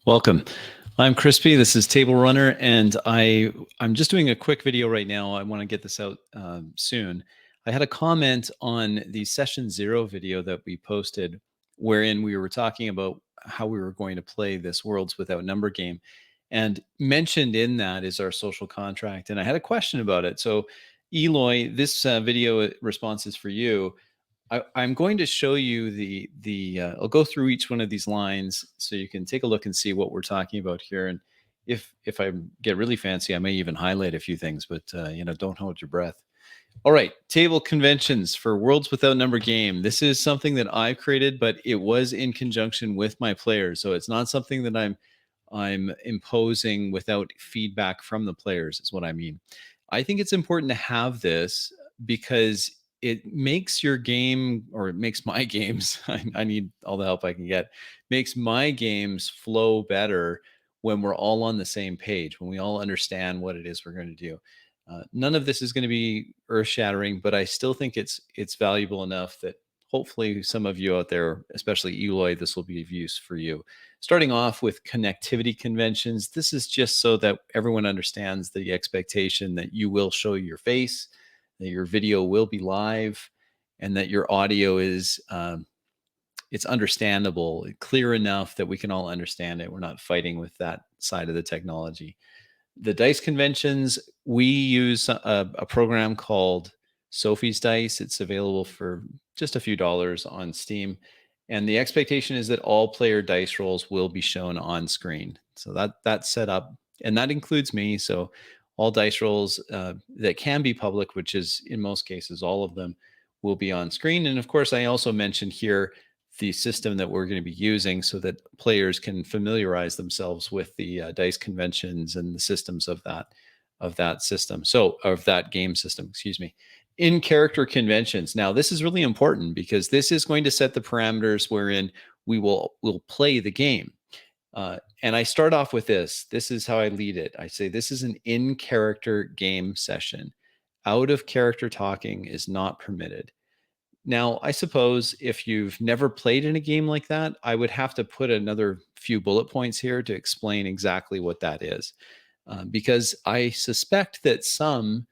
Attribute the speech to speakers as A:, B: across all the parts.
A: Welcome. I'm Crispy. This is Table Runner, and I'm just doing a quick video right now. I want to get this out soon. I had a comment on the session 0 video that we posted, wherein we were talking about how we were going to play this Worlds Without Number game, and mentioned in that is our social contract. And I had a question about it. So, Eloy, this video response is for you. I'm going to show you I'll go through each one of these lines so you can take a look and see what we're talking about here. And if I get really fancy, I may even highlight a few things, but don't hold your breath. All right, table conventions for Worlds Without Number game. This is something that I created, but it was in conjunction with my players, so it's not something that I'm imposing without feedback from the players. Is what I mean. I think it's important to have this because it makes your game, or it makes my games, I need all the help I can get, makes my games flow better when we're all on the same page, when we all understand what it is we're going to do. None of this is going to be earth shattering, but I still think it's valuable enough that hopefully some of you out there, especially Eloy, this will be of use for you. Starting off with connectivity conventions, this is just so that everyone understands the expectation that you will show your face, that your video will be live, and that your audio is it's understandable, clear enough that we can all understand it. We're not fighting with that side of the technology. The dice conventions, we use a program called Sophie's Dice. It's available for just a few dollars on Steam. And the expectation is that all player dice rolls will be shown on screen. So that's set up, and that includes me. So all dice rolls that can be public, which is in most cases all of them, will be on screen. And of course, I also mentioned here the system that we're going to be using so that players can familiarize themselves with the dice conventions and the systems of that system. So of that game system, excuse me. In character conventions. Now, this is really important because this is going to set the parameters wherein we'll play the game. And I start off with this. This is how I lead it. I say this is an in-character game session. Out of character talking is not permitted. Now, I suppose if you've never played in a game like that, I would have to put another few bullet points here to explain exactly what that is. Because I suspect that some,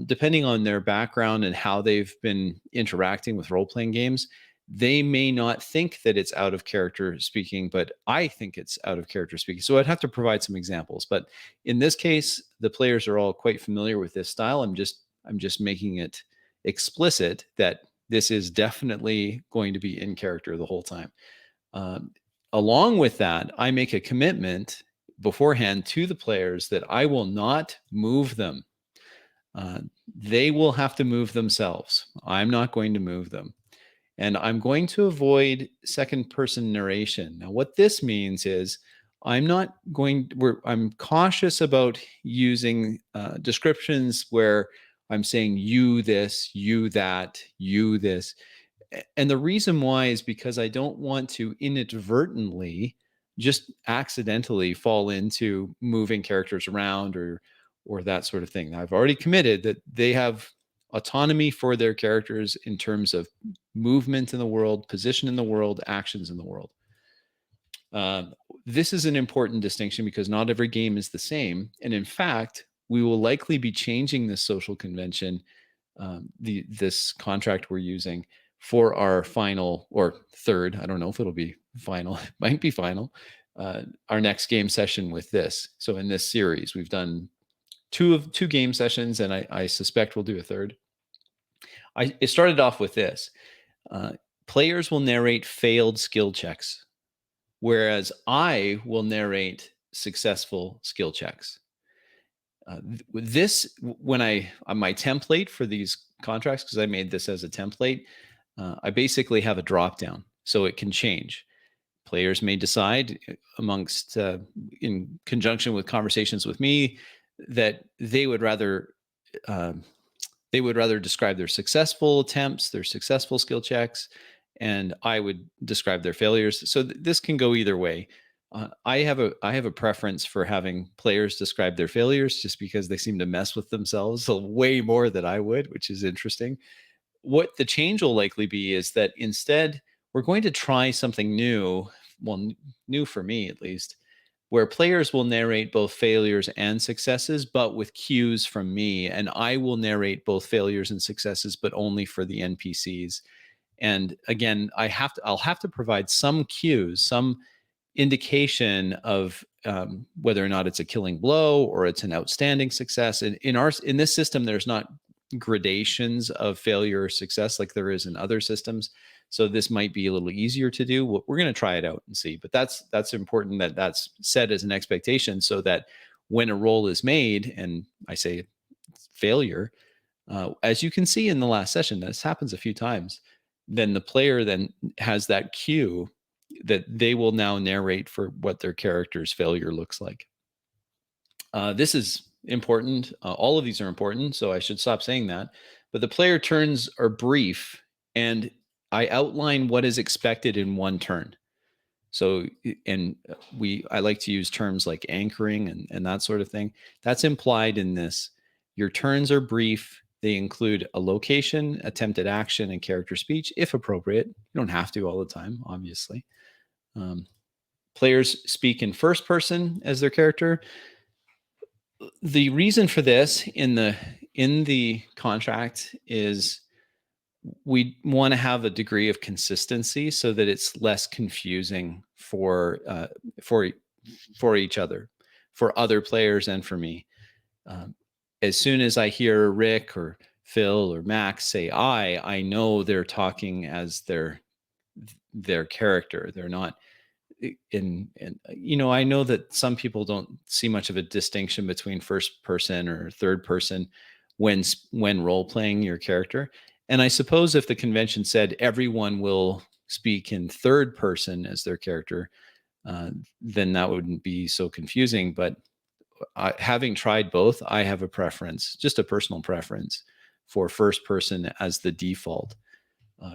A: depending on their background and how they've been interacting with role playing games, they may not think that it's out of character speaking, but I think it's out of character speaking. So I'd have to provide some examples. But in this case, the players are all quite familiar with this style. I'm just making it explicit that this is definitely going to be in character the whole time. Um, Along with that, I make a commitment beforehand to the players that I will not move them. They will have to move themselves. I'm not going to move them. And I'm going to avoid second person narration. Now, what this means is I'm cautious about using descriptions where I'm saying you this, you that, you this. And the reason why is because I don't want to inadvertently, just accidentally fall into moving characters around or that sort of thing. Now, I've already committed that they have autonomy for their characters in terms of movement in the world, position in the world, actions in the world. This is an important distinction because not every game is the same. And in fact, we will likely be changing this social convention, this contract we're using for our final or third. I don't know if it'll be final. It might be final. Our next game session with this. So in this series, we've done two game sessions, and I suspect we'll do a third. It started off with this. Players will narrate failed skill checks, whereas I will narrate successful skill checks. This, when on my template for these contracts, because I made this as a template, I basically have a drop down, so it can change. Players may decide amongst, in conjunction with conversations with me, that they would rather describe their successful attempts, their successful skill checks, and I would describe their failures. So this can go either way. I have a preference for having players describe their failures just because they seem to mess with themselves way more than I would, which is interesting. What the change will likely be is that instead we're going to try something new. Well, new for me at least. where players will narrate both failures and successes, but with cues from me, and I will narrate both failures and successes, but only for the NPCs. And again, I'll have to provide some cues, some indication of whether or not it's a killing blow or it's an outstanding success. And in this system, there's not gradations of failure or success like there is in other systems. So this might be a little easier to do. We're going to try it out and see. But that's important that that's set as an expectation, so that when a roll is made, and I say failure, as you can see in the last session, this happens a few times, then the player then has that cue that they will now narrate for what their character's failure looks like. This is important. All of these are important, so I should stop saying that. But the player turns are brief, and I outline what is expected in one turn. So, and I like to use terms like anchoring and that sort of thing. That's implied in this. Your turns are brief. They include a location, attempted action, and character speech, if appropriate. You don't have to all the time, obviously. Players speak in first person as their character. The reason for this in the contract is we want to have a degree of consistency so that it's less confusing for each other, for other players, and for me. As soon as I hear Rick or Phil or Max say I know they're talking as their character. They're not I know that some people don't see much of a distinction between first person or third person when role playing your character. And I suppose if the convention said everyone will speak in third person as their character, then that wouldn't be so confusing. But having tried both, I have a preference, just a personal preference, for first person as the default.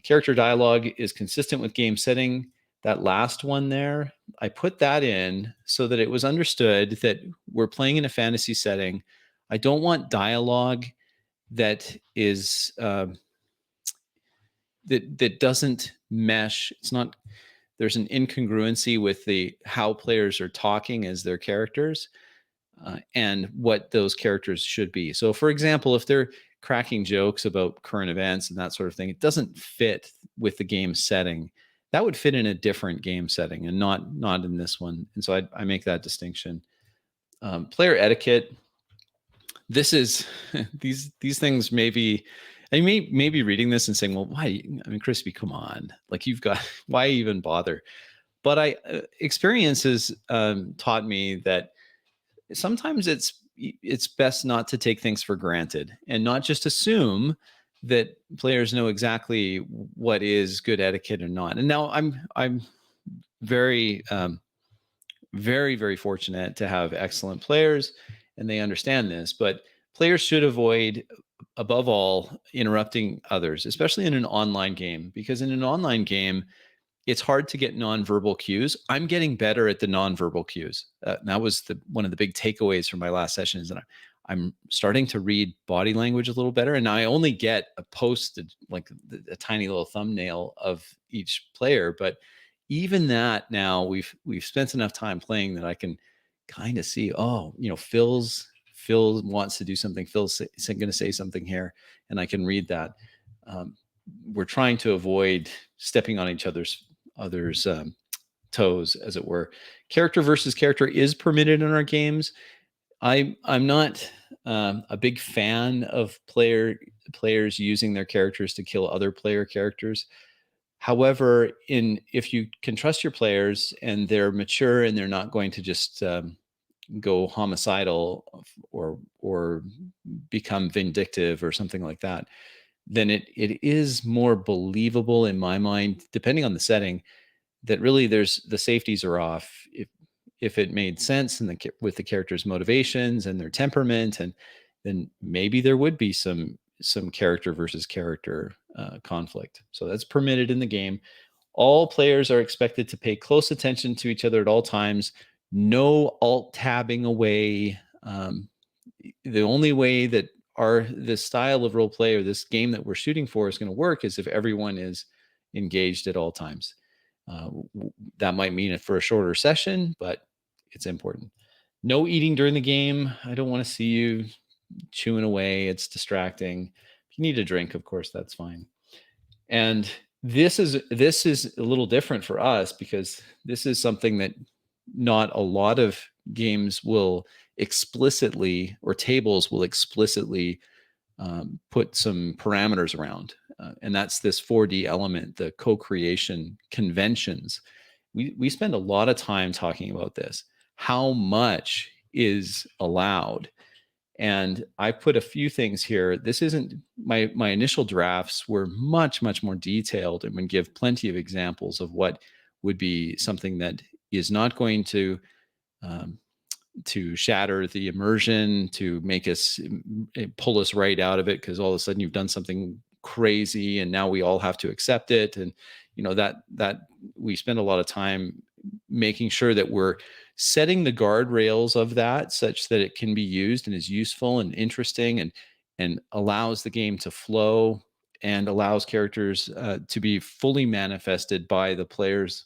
A: Character dialogue is consistent with game setting. That last one there, I put that in so that it was understood that we're playing in a fantasy setting. I don't want dialogue that is that doesn't mesh. It's not. There's an incongruency with how players are talking as their characters and what those characters should be. So, for example, if they're cracking jokes about current events and that sort of thing, it doesn't fit with the game setting. That would fit in a different game setting and not in this one. And so I make that distinction. Player etiquette. This is these things maybe. I may be reading this and saying, well, why? I mean, Crispy, come on. Like, you've got, why even bother? But experience has taught me that sometimes it's best not to take things for granted and not just assume that players know exactly what is good etiquette or not. And now I'm very very, very fortunate to have excellent players, and they understand this. But players should avoid, above all, interrupting others, especially in an online game, because in an online game, it's hard to get nonverbal cues. I'm getting better at the nonverbal cues. That was one of the big takeaways from my last session, is that I'm starting to read body language a little better. And I only get a posted, like a tiny little thumbnail of each player. But even that, now we've spent enough time playing that I can kind of see, oh, Phil wants to do something. Phil's going to say something here, and I can read that. We're trying to avoid stepping on each other's toes, as it were. Character versus character is permitted in our games. I'm not a big fan of players using their characters to kill other player characters. However, if you can trust your players and they're mature and they're not going to just go homicidal or become vindictive or something like that, then it is more believable in my mind, depending on the setting, that really the safeties are off. If it made sense with the character's motivations and their temperament, and then maybe there would be some character versus character conflict. So that's permitted in the game. All players are expected to pay close attention to each other at all times. No alt tabbing away. The only way that this style of role play or this game that we're shooting for is going to work is if everyone is engaged at all times. That might mean it for a shorter session, but it's important. No eating during the game. I don't want to see you chewing away. It's distracting. If you need a drink, of course, that's fine. And this is a little different for us because this is something that not a lot of games will explicitly, or tables will explicitly put some parameters around. And that's this 4D element, the co-creation conventions. We spend a lot of time talking about this. How much is allowed? And I put a few things here. This isn't my initial drafts were much more detailed and would give plenty of examples of what would be something that is not going um, to shatter the immersion, to make us pull us right out of it because all of a sudden you've done something crazy and now we all have to accept it. And that we spend a lot of time making sure that we're setting the guardrails of that such that it can be used and is useful and interesting, and allows the game to flow and allows characters to be fully manifested by the players.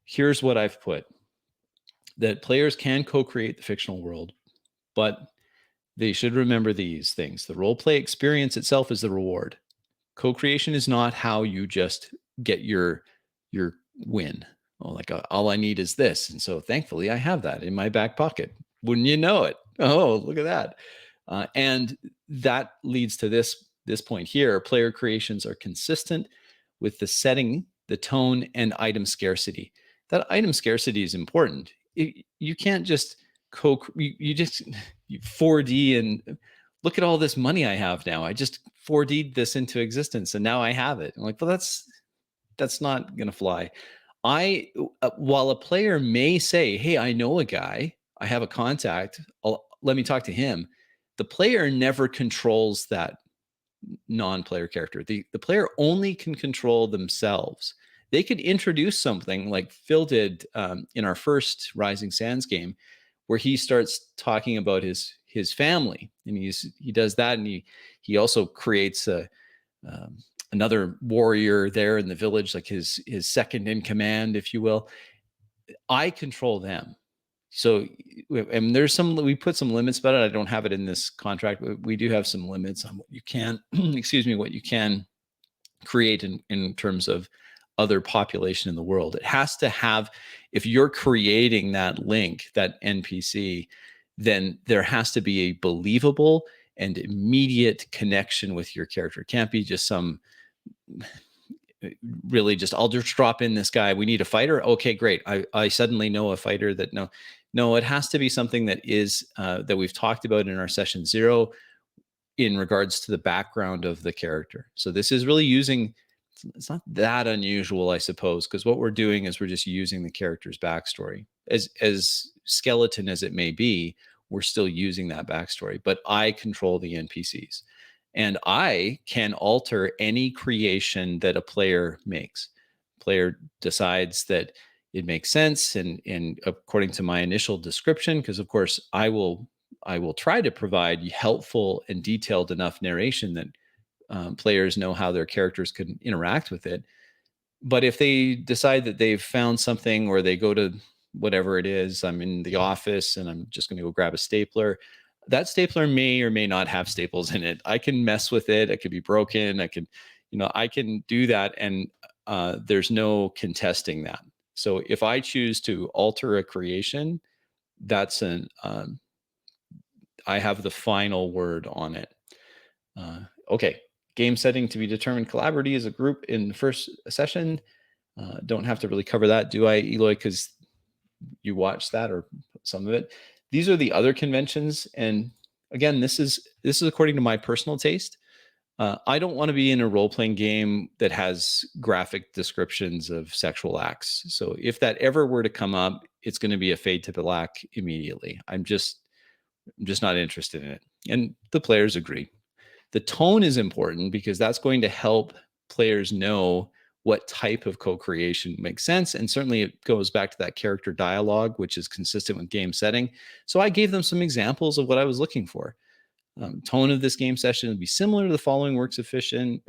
A: Here's what I've put: that players can co-create the fictional world, but they should remember these things. The role play experience itself is the reward. Co-creation is not how you just get your win. Oh, like all I need is this, and so thankfully I have that in my back pocket. Wouldn't you know it? Oh, look at that! And that leads to this point here. Player creations are consistent with the setting, the tone, and item scarcity. That item scarcity is important. You can't just you just 4D and look at all this money I have now. I just 4D'd this into existence and now I have it. I'm like, well, that's not going to fly. While a player may say, hey, I know a guy, I have a contact, let me talk to him. The player never controls that non-player character. The player only can control themselves. They could introduce something like Phil did in our first Rising Sands game, where he starts talking about his family, and he does that, and he also creates another warrior there in the village, like his second in command, if you will. I control them. So, and there's we put some limits about it. I don't have it in this contract, but we do have some limits on what you can, excuse me, what you can create in terms of other population in the world. It has to have, if you're creating that link, that NPC, then there has to be a believable and immediate connection with your character. It can't be just some really just, I'll just drop in this guy. We need a fighter. Okay, great. I suddenly know a fighter that no, it has to be something that is that we've talked about in our session 0 in regards to the background of the character. So this is really using, it's not that unusual, I suppose, because what we're doing is we're just using the character's backstory. As skeleton as it may be, we're still using that backstory, but I control the NPCs. And I can alter any creation that a player makes. Player decides that it makes sense, and according to my initial description, because of course I will try to provide helpful and detailed enough narration that players know how their characters can interact with it. But if they decide that they've found something, or they go to whatever it is, I'm in the office and I'm just going to go grab a stapler, that stapler may or may not have staples in it. I can mess with it. It could be broken. I can do that. And there's no contesting that. So if I choose to alter a creation, that's I have the final word on it. Okay. Game setting to be determined collaboratively as a group in the first session. Don't have to really cover that, do I, Eloy? Because you watched that, or some of it. These are the other conventions, and again, this is according to my personal taste. I don't want to be in a role-playing game that has graphic descriptions of sexual acts. So if that ever were to come up, it's going to be a fade to black immediately. I'm just not interested in it, and the players agree. The tone is important because that's going to help players know what type of co-creation makes sense. And certainly it goes back to that character dialogue, which is consistent with game setting. So I gave them some examples of what I was looking for. Tone of this game session would be similar to the following works of fiction.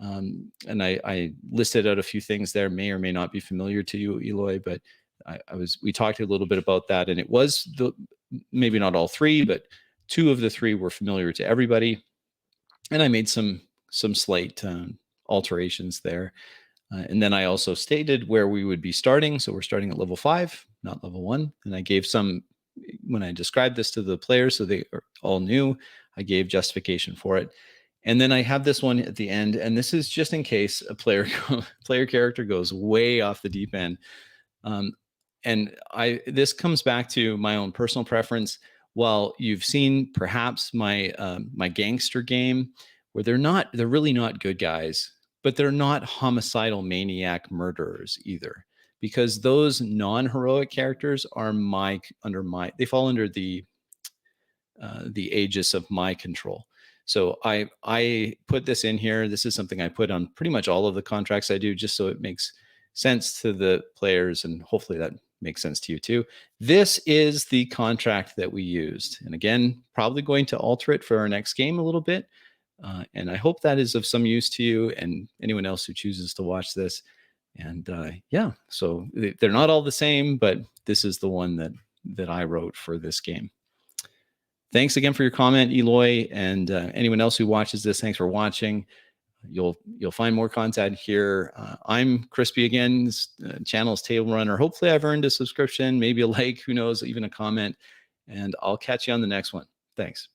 A: And I listed out a few things there, may or may not be familiar to you, Eloy, but we talked a little bit about that, and it was maybe not all three, but two of the three were familiar to everybody. And I made some slight alterations there. And then I also stated where we would be starting. So we're starting at level 5, not level 1. And I gave some, when I described this to the players so they all knew, I gave justification for it. And then I have this one at the end, and this is just in case a player character goes way off the deep end. And this comes back to my own personal preference. While you've seen perhaps my my gangster game, where they're really not good guys, but they're not homicidal maniac murderers either, because those non-heroic characters are they fall under the aegis of my control. So I put this in here. This is something I put on pretty much all of the contracts I do, just so it makes sense to the players, and hopefully that makes sense to you too. This is the contract that we used, and again, probably going to alter it for our next game a little bit. And I hope that is of some use to you and anyone else who chooses to watch this. And yeah, so they're not all the same, but this is the one that I wrote for this game. Thanks again for your comment, Eloy, and anyone else who watches this. Thanks for watching. You'll find more content here. I'm Crispy again. This channel is Table Runner. Hopefully, I've earned a subscription, maybe a like, who knows, even a comment. And I'll catch you on the next one. Thanks.